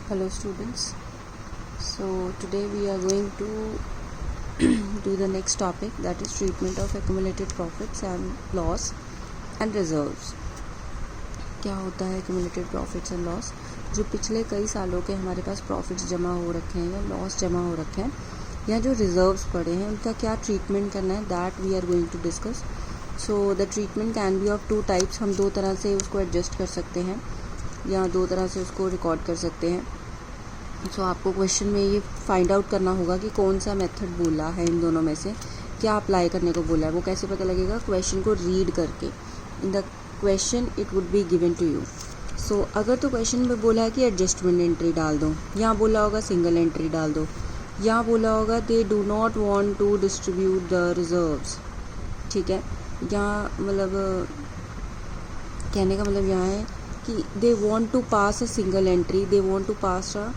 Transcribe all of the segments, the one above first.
Hello students, so today we are going to do the next topic, that is treatment of accumulated profits and loss and reserves. क्या होता है accumulated profits and loss? जो पिछले कई सालों के हमारे पास प्रॉफिट्स जमा हो रखे हैं या लॉस जमा हो रखे हैं या जो रिजर्व्स पड़े हैं उनका क्या ट्रीटमेंट करना है, that we are going to discuss. So the treatment can be of 2 types. हम 2 तरह से उसको एडजस्ट कर सकते हैं या 2 तरह से उसको रिकॉर्ड कर सकते हैं. सो आपको क्वेश्चन में ये फाइंड आउट करना होगा कि कौन सा मेथड बोला है इन दोनों में से, क्या अप्लाई करने को बोला है. वो कैसे पता लगेगा? क्वेश्चन को रीड करके. In the question it would be given to you. So अगर तो क्वेश्चन में बोला है कि एडजस्टमेंट एंट्री डाल दो, यहाँ बोला होगा सिंगल एंट्री डाल दो, यहाँ बोला होगा they do not want to distribute the reserves. ठीक है, यहाँ मतलब कहने का मतलब यहाँ है कि they want to pass a single entry, they want to pass a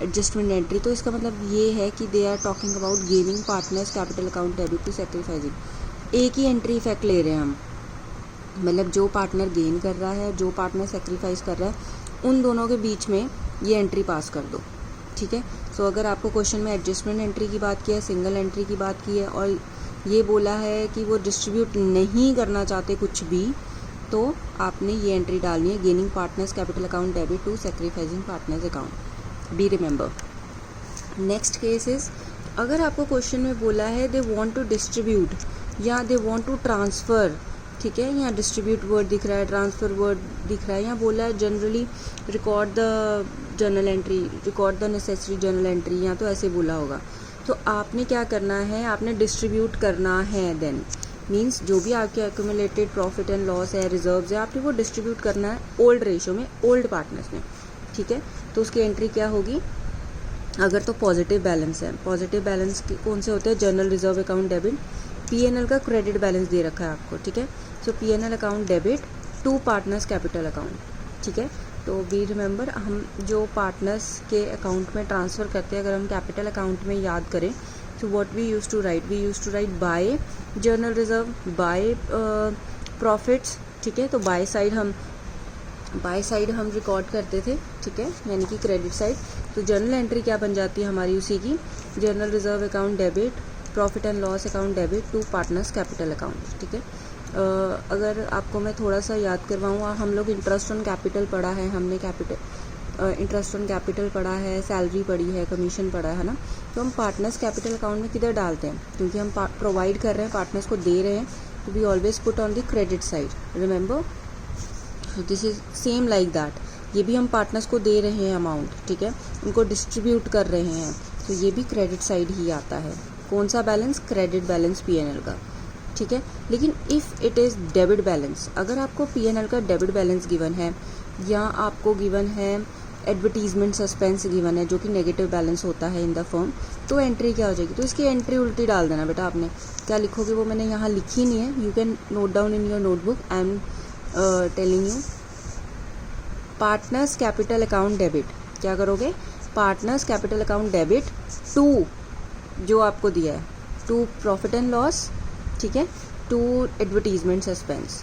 adjustment entry. तो इसका मतलब ये है कि they are talking about gaining partners capital account debit to sacrificing. एक ही एंट्री इफेक्ट ले रहे हैं हम, मतलब जो पार्टनर गेन कर रहा है, जो पार्टनर सेक्रीफाइस कर रहा है, उन दोनों के बीच में ये एंट्री पास कर दो. ठीक है. सो अगर आपको क्वेश्चन में एडजस्टमेंट एंट्री की बात की है, सिंगल एंट्री की बात की है और ये बोला है कि वो डिस्ट्रीब्यूट नहीं करना चाहते कुछ भी, तो आपने ये एंट्री डालनी है, gaining partners capital account debit to sacrificing partners account. Be remember. Next case is, अगर आपको क्वेश्चन में बोला है दे वांट टू डिस्ट्रीब्यूट या दे वांट टू ट्रांसफ़र. ठीक है, यहाँ डिस्ट्रीब्यूट वर्ड दिख रहा है, ट्रांसफ़र वर्ड दिख रहा है. यहाँ बोला है generally record the journal entry, record the necessary journal entry, यहाँ तो ऐसे बोला होगा. तो आपने क्या करना है, आपने डिस्ट्रीब्यूट करना है. देन मीन्स जो भी आपके एक्यूमुलेटेड प्रॉफिट एंड लॉस है, रिजर्व्स है, आपने वो डिस्ट्रीब्यूट करना है ओल्ड रेशो में, ओल्ड पार्टनर्स में. ठीक है, तो उसकी एंट्री क्या होगी? अगर तो पॉजिटिव बैलेंस है, पॉजिटिव बैलेंस कौन से होते हैं? General reserve account debit. PNL का क्रेडिट बैलेंस दे रखा है आपको. ठीक है, so PNL account debit to partners capital account. ठीक है, तो बी रिमेंबर, हम जो पार्टनर्स के अकाउंट में ट्रांसफ़र करते हैं, अगर हम कैपिटल अकाउंट में याद करें, तो what we use to write, we use to write by journal reserve, by profits. ठीक है, तो बाय साइड हम रिकॉर्ड करते थे. ठीक है, यानी कि क्रेडिट साइड. तो जर्नल एंट्री क्या बन जाती है हमारी उसी की, journal reserve account debit, profit and loss account debit to partners capital account. ठीक है, अगर आपको मैं थोड़ा सा याद करवाऊँ, हम लोग इंटरेस्ट ऑन कैपिटल पढ़ा है हमने, इंटरेस्ट ऑन कैपिटल पढ़ा है, सैलरी पढ़ी है, कमीशन पढ़ा है ना. तो हम पार्टनर्स कैपिटल अकाउंट में किधर डालते हैं? क्योंकि हम प्रोवाइड कर रहे हैं, पार्टनर्स को दे रहे हैं, तो we always put on the credit side. Remember, so this is same like that. ये भी हम पार्टनर्स को दे रहे हैं अमाउंट. ठीक है, उनको डिस्ट्रीब्यूट कर रहे हैं, तो ये भी क्रेडिट साइड ही आता है. कौन सा बैलेंस? क्रेडिट बैलेंस पीएनएल का. ठीक है, लेकिन if it is debit balance, अगर आपको पीएनएल का डेबिट बैलेंस गिवन है या आपको गिवन है एडवर्टीजमेंट सस्पेंस गिवन है, जो कि नेगेटिव बैलेंस होता है इन द फर्म, तो एंट्री क्या हो जाएगी? तो इसकी एंट्री उल्टी डाल देना बेटा. आपने क्या लिखोगे वो मैंने यहाँ लिखी नहीं है, you can note down in your notebook. I am telling you. Partners capital account debit, क्या करोगे? Partners capital account debit to, जो आपको दिया है, टू प्रॉफिट एंड लॉस. ठीक है, to advertisement suspense.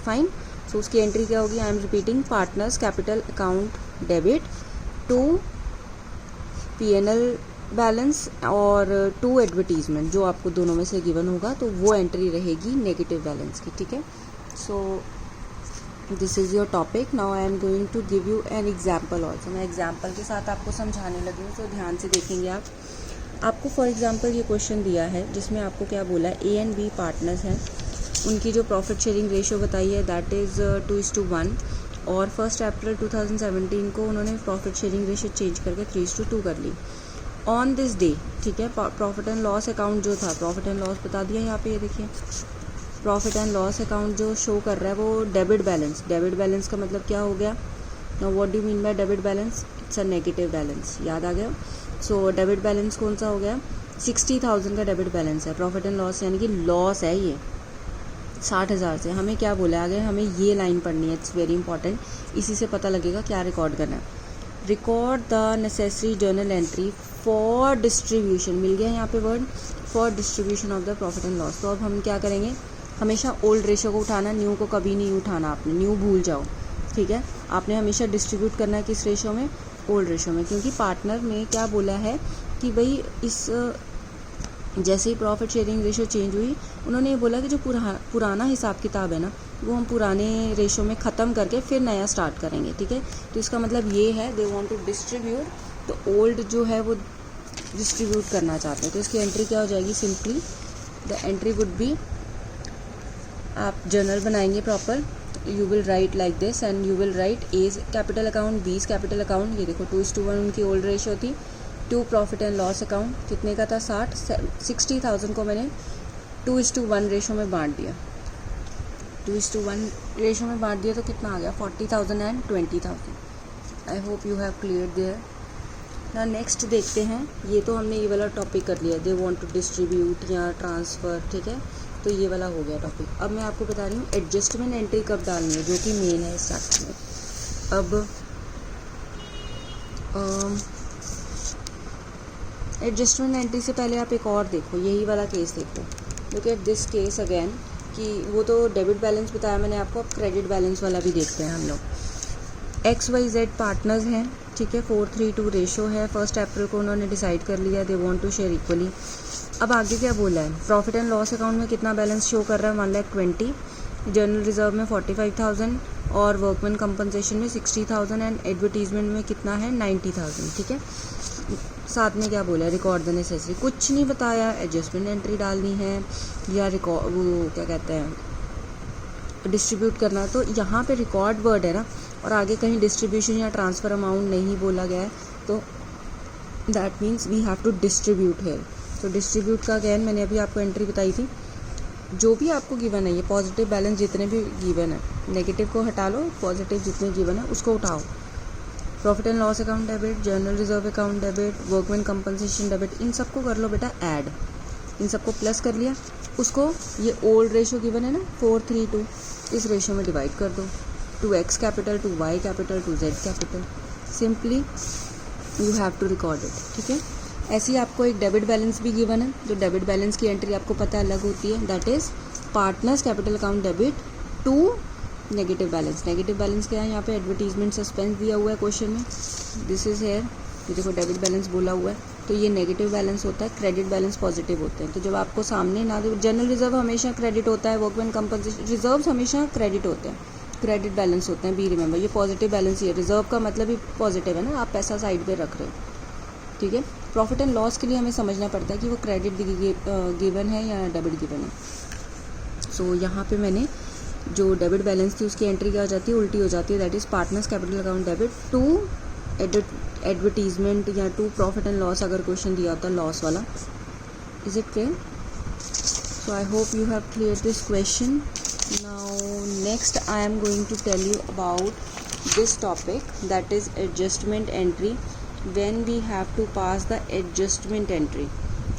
Fine. So उसकी एंट्री क्या होगी? I am repeating, partners capital account debit to PNL balance और टू एडवर्टीजमेंट, जो आपको दोनों में से गिवन होगा, तो वो एंट्री रहेगी नेगेटिव बैलेंस की. ठीक है, so this is your topic. Now I am going to give you an example also. मैं एग्जाम्पल के साथ आपको समझाने लगी हूँ, तो ध्यान से देखेंगे आप. आपको फॉर एग्जांपल ये क्वेश्चन दिया है जिसमें आपको क्या बोला है, ए एंड बी पार्टनर्स हैं, उनकी जो प्रॉफिट शेयरिंग रेशियो बताई है दैट इज़ 2:1, और 1 अप्रैल 2017 को उन्होंने प्रॉफिट शेयरिंग रेशियो चेंज करके 3:2 कर ली. ऑन दिस डे, ठीक है, प्रॉफिट एंड लॉस अकाउंट जो था, प्रॉफिट एंड लॉस बता दिया यहाँ पे, ये देखिए प्रॉफिट एंड लॉस अकाउंट जो शो कर रहा है वो डेबिट बैलेंस. डेबिट बैलेंस का मतलब क्या हो गया? Now what do mean by debit balance? It's a negative balance. याद आ गया? सो डेबिट बैलेंस कौन सा हो गया? 60,000 का डेबिट बैलेंस है. प्रॉफिट एंड लॉस यानी कि लॉस है ये 60,000 से. हमें क्या बोला आगे? हमें ये लाइन पढ़नी है, इट्स वेरी इंपॉर्टेंट. इसी से पता लगेगा क्या रिकॉर्ड करना है. Record the necessary journal entry for distribution. मिल गया यहाँ पे word, for distribution of the profit and loss. तो अब हम क्या करेंगे? हमेशा ओल्ड रेशो को उठाना, न्यू को कभी नहीं उठाना. आपने न्यू भूल जाओ. ठीक है, आपने हमेशा डिस्ट्रीब्यूट करना है किस रेशो में? ओल्ड रेशो में, क्योंकि पार्टनर में क्या बोला है कि भाई इस जैसे ही प्रॉफिट शेयरिंग रेशो चेंज हुई, उन्होंने ये बोला कि जो पुराना हिसाब किताब है ना, वो हम पुराने रेशो में ख़त्म करके फिर नया स्टार्ट करेंगे, ठीक है। तो इसका मतलब ये है दे वांट टू डिस्ट्रीब्यूट, तो ओल्ड जो है वो डिस्ट्रीब्यूट करना चाहते हैं। तो इसकी एंट्री क्या हो जाएगी, simply the entry would be, आप जर्नल बनाएंगे proper, you will write like this and you will write A capital account, B capital account. ये देखो 2:1 उनकी ओल्ड रेशो थी। 2 प्रॉफिट एंड लॉस अकाउंट कितने का था, 60,000 को मैंने 2:1 रेशो में बांट दिया। 2:1 रेशो में बांट दिया तो कितना आ गया, 40,000 and 20,000। I hope you have clear there. ना नेक्स्ट देखते हैं, ये तो हमने ये वाला टॉपिक कर लिया, दे वांट टू डिस्ट्रीब्यूट या ट्रांसफ़र, ठीक है। तो ये वाला हो गया टॉपिक। अब मैं आपको बता रही हूँ एडजस्टमेंट एंट्री कब डालनी है, जो कि मेन है स्टार्ट में। अब एडजस्टमेंट एंट्री से पहले आप एक और देखो, यही वाला केस देखो, look at this case again, कि वो तो डेबिट बैलेंस बताया मैंने आपको, अब क्रेडिट बैलेंस वाला भी देखते हैं हम लोग। XYZ पार्टनर्स हैं, ठीक है, 4:3 रेशो है। 1 अप्रैल को उन्होंने डिसाइड कर लिया they want to share equally. अब आगे क्या बोला है, प्रॉफिट एंड लॉस अकाउंट में कितना बैलेंस शो कर रहा है, 1,20,000, जनरल रिजर्व में 45,000 और वर्कमैन कंपनसेशन में 60,000 एंड एडवर्टीजमेंट में कितना है, 90,000, ठीक है। साथ में क्या बोला है, रिकॉर्ड द नेसेसरी, कुछ नहीं बताया, एडजस्टमेंट एंट्री डालनी है या रिकॉर्ड, वो क्या कहते हैं, डिस्ट्रीब्यूट करना। तो यहाँ पे रिकॉर्ड वर्ड है ना, और आगे कहीं डिस्ट्रीब्यूशन या ट्रांसफ़र अमाउंट नहीं बोला गया है, तो that means we have to distribute here. तो डिस्ट्रीब्यूट का अगेन मैंने अभी आपको एंट्री बताई थी, जो भी आपको गिवन है, ये पॉजिटिव बैलेंस जितने भी गिवन है, नेगेटिव को हटा लो, पॉजिटिव जितने गिवन है उसको उठाओ। Profit and loss account debit, general reserve account debit, workman compensation debit, इन सबको कर लो बेटा ऐड, इन सबको प्लस कर लिया, उसको ये ओल्ड रेशो गिवन है ना 4:3, इस रेशो में डिवाइड कर दो, 2x capital, 2y capital, 2z capital, simply you have to record it, ठीक है। ऐसे ही आपको एक डेबिट बैलेंस भी गिवन है, जो डेबिट बैलेंस की एंट्री आपको पता है अलग होती है, that is partners capital account debit to negative balance. Negative balance क्या है, यहाँ पे एडवर्टीजमेंट सस्पेंस दिया हुआ है क्वेश्चन में, दिस इज हेयर, ये देखो डेबिट बैलेंस बोला हुआ है, तो ये नेगेटिव बैलेंस होता है, क्रेडिट बैलेंस पॉजिटिव होते हैं। तो जब आपको सामने ना दे, जनरल रिजर्व हमेशा क्रेडिट होता है, वर्कमैन कंपनसेशन रिजर्व्स हमेशा क्रेडिट होते हैं, क्रेडिट बैलेंस होते हैं, बी रिमेंबर। ये पॉजिटिव बैलेंस ही है, रिजर्व का मतलब ही पॉजिटिव है ना, आप पैसा साइड पे रख रहे हो, ठीक है। प्रॉफिट एंड लॉस के लिए हमें समझना पड़ता है कि वो क्रेडिट गिवन है या डेबिट गिवन है। सो यहाँ पे मैंने जो डेबिट बैलेंस थी उसकी एंट्री क्या हो जाती है, उल्टी हो जाती है, that is partners capital account debit to advertisement या टू प्रॉफिट एंड लॉस, अगर क्वेश्चन दिया होता है लॉस वाला। Is it clear? So I hope you have clear this question. Now next I am going to tell you about this topic, that is adjustment entry, when we have to pass the adjustment entry.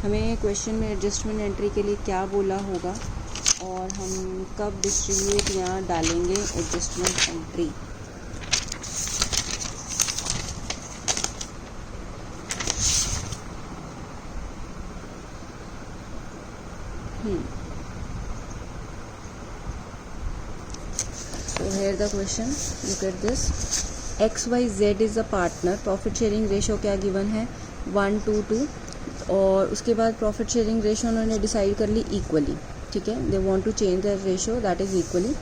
हमें question में adjustment entry के लिए क्या बोला होगा और हम कब डिस्ट्रीब्यूट या डालेंगे adjustment entry. So here the question, look at this, XYZ is a partner, profit sharing ratio क्या गिवन है 1:2, और उसके बाद प्रॉफिट शेयरिंग रेशो उन्होंने डिसाइड कर ली इक्वली, ठीक है, they want to change the ratio that is equally.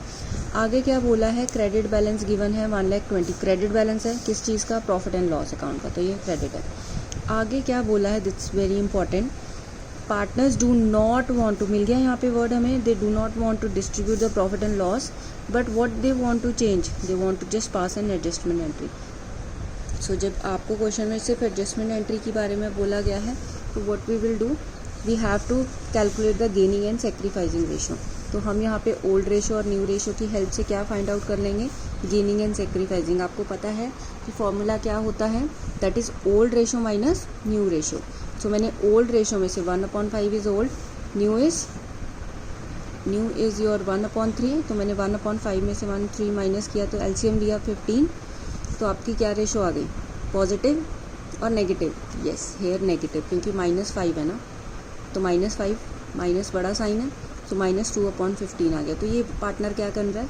आगे क्या बोला है, क्रेडिट बैलेंस गिवन है 1,20,000, क्रेडिट बैलेंस है किस चीज़ का, प्रॉफिट एंड लॉस अकाउंट का, तो ये क्रेडिट है। आगे क्या बोला है, that's very important, partners do not want to, मिल गया यहाँ पे वर्ड हमें, they do not want to distribute the profit and loss, but what they want to change, they want to just pass an adjustment entry. So जब आपको question में सिर्फ adjustment entry के बारे में बोला गया है, तो what we will do, we have to calculate the gaining and sacrificing ratio. तो हम यहाँ पे ओल्ड रेशो और न्यू रेशो की हेल्प से क्या फाइंड आउट कर लेंगे, गेनिंग एंड सेक्रीफाइसिंग। आपको पता है कि फॉर्मूला क्या होता है, that is old ratio minus new ratio. So मैंने ओल्ड रेशो में से 1/5 is old, new is your 1/3, तो मैंने 1/5 में से 1/3 माइनस किया तो एलसीएम लिया 15, तो आपकी क्या रेशो आ गई, पॉजिटिव और नेगेटिव, येस हेयर नेगेटिव, क्योंकि -5 है ना, तो -5 माइनस बड़ा साइन है, तो -2/15 आ गया। तो ये पार्टनर क्या कर रहा है,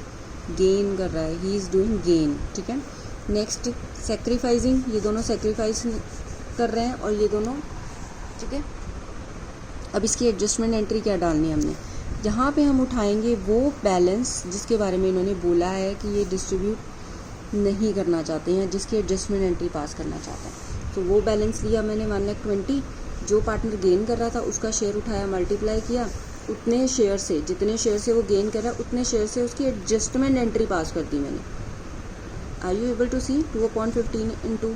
गेन कर रहा है, ही इज़ डूइंग गेन, ठीक है। नेक्स्ट सेक्रीफाइजिंग, ये दोनों सेक्रीफाइस कर रहे हैं और ये दोनों, ठीक है। अब इसकी एडजस्टमेंट एंट्री क्या डालनी है हमने, जहाँ पे हम उठाएंगे वो बैलेंस जिसके बारे में इन्होंने बोला है कि ये डिस्ट्रीब्यूट नहीं करना चाहते हैं, जिसकी एडजस्टमेंट एंट्री पास करना चाहते हैं। तो वो बैलेंस लिया मैंने 1,20,000, जो पार्टनर गेन कर रहा था उसका शेयर उठाया, मल्टीप्लाई किया, उतने शेयर से, जितने शेयर से वो गेन कर रहा है उतने शेयर से उसकी एडजस्टमेंट एंट्री पास कर दी मैंने। Are you able to see 2/15 into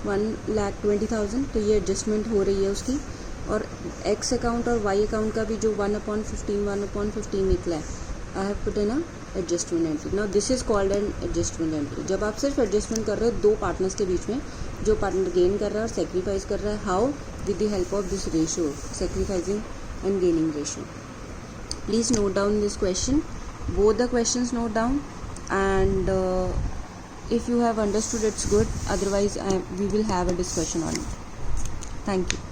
1,20,000, तो ये एडजस्टमेंट हो रही है उसकी। और एक्स अकाउंट और वाई अकाउंट का भी जो 1/15 निकला है, I have put in a adjustment entry. Now this is called an adjustment entry. जब आप सिर्फ एडजस्टमेंट कर रहे हो दो पार्टनर्स के बीच में, जो पार्टनर गेन कर रहा है और सेक्रीफाइस कर रहा है, how, with the help of this ratio, sacrificing and gaining ratio. Please note down this question, both the questions note down, and if you have understood it's good, otherwise we will have a discussion on it. Thank you.